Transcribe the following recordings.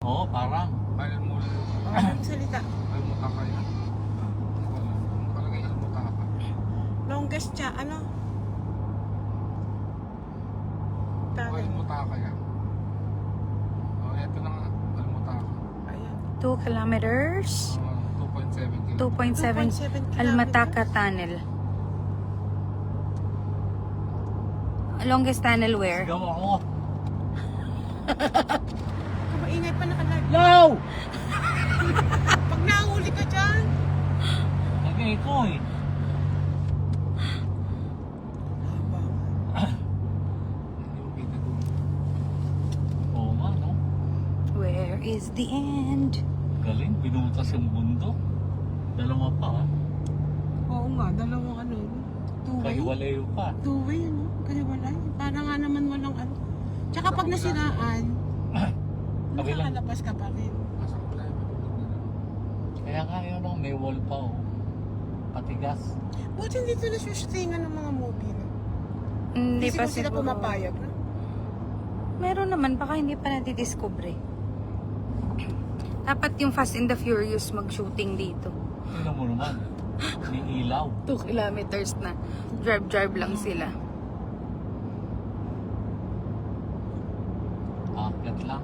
Oo, parang. Bayan mo lang. Ang salita. Almutaka yan. Nakalagay almutaka. Longest siya, ano? Tunnel. Almutaka yan. Oh, eto na nga. Almutaka. Ayan. 2 kilometers. 2.7 kilometers. 2.7 Almataka Tunnel. Longest tunnel where? Sigaw ako. Kung maingay pa nakalag. Yo! Pag nahuli ka dyan. Nagay ko eh. Hindi mo kita doon. Oo nga, no? Where is the end? Galing, binutas yung bundok. Dalawa pa, ha? Oo nga, dalawang ano. Two-way. Kahiwalayo pa. Two-way, ano? Kahiwalay. Para nga naman walang ano. Tsaka pag nasiraan, Kabilang. makakalabas ka pa rin. Nasa kulay. Kaya nga yun, no? May wall pa, oh. Patigas. Buti hindi ito nasushootingan ng mga movie, no? Hindi Kasi pa kung sila siguro. pumapayag, no? Meron naman, baka hindi pa nadidiscover. Dapat yung Fast and the Furious mag-shooting dito. Tingnan mo naman. May ilaw. 2 kilometers na. Drive lang sila. Akyat lang.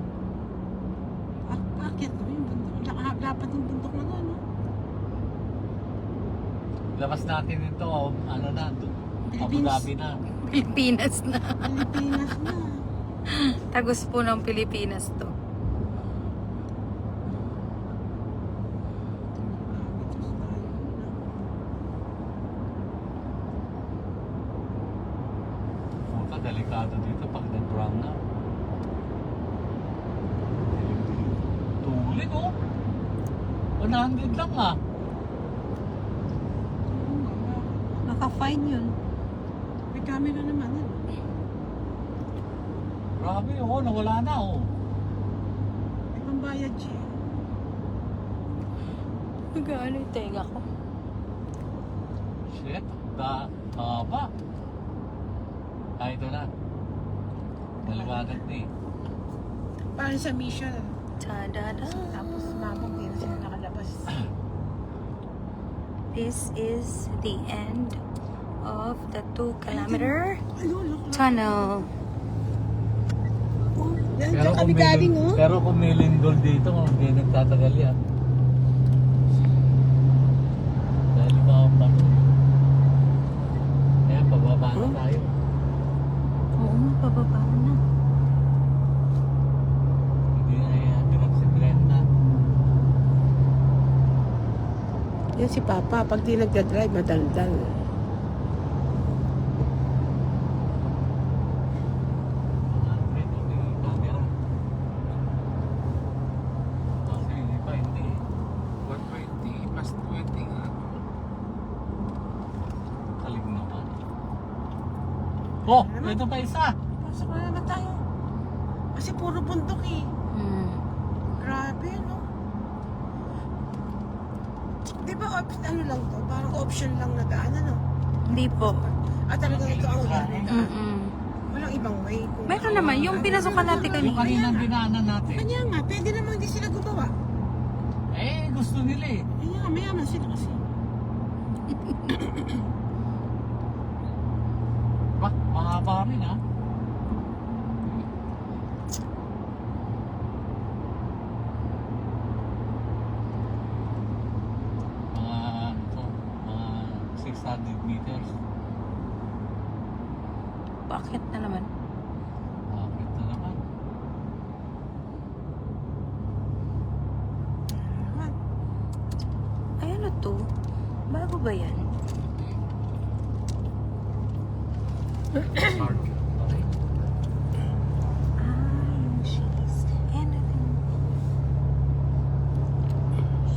Bakit, no? Yung bundok. Dapat yung bundok na doon, no? Labas natin ito, ano na, Abu Philippines. Dhabi na. Pilipinas na. Pilipinas na. Tagos po ng Pilipinas to. Puta, delikado dito pag nag-run na. Tuloy, oh. 100 lang, ah. Naka-fine yun. May camera naman, ano? Grabe, oh. Nawala na, oh. May pambayad siya. Nag-ano yung tenga ko. Shit, haba. Ito na. Maliwanag na eh. Parang sa mission. Ta-da-da. Tapos mabog din sila nakalabas. This is the end of the 2 kilometer Ano, look. tunnel. Oh, yan kami galing, oh. Pero kung may lindol dito, hindi nagtatagal yan. Dahil mga pano. Kaya pababa na tayo. Oo, pababa na. Hindi na yan, direct si Brenda. Yan si Papa, pag di nagdadrive, madaldal. Ito, may camera. Kasi hindi pa, hindi. 120 plus 20 nga. Kalig naman. Oh, ito pa isa. Pasok na naman tayo. Kasi puro bundok eh. Hmm. Grabe, no? Di ba ano lang to? Parang option lang na daan, ano? Hindi po. At talagang ito ang way. Mm-mm. Walang ibang way. Kung Meron naman, yung pinasukan natin Yung kanina. kaninang dinaanan natin. Kanya nga, pwede naman hindi sila gumawa. Eh, gusto nila eh. Kanya nga, mayaman sila kasi. Ba, mahaba rin ha. Mga 600 meters. Bakit na naman? Bakit na naman? Ay, ano to? Bago ba yan? Hard. Okay. Yung cheese. Anything.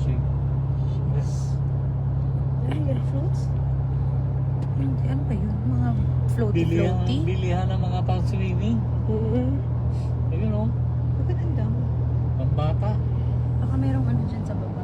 Shake. Yes. Ano yan, fruits? Hindi, ano ba yun? Mga floaty-floaty? Bilihan ng mga pang-swimming. Ayun o. Maganda. Pambata. Baka merong ano dyan sa baba.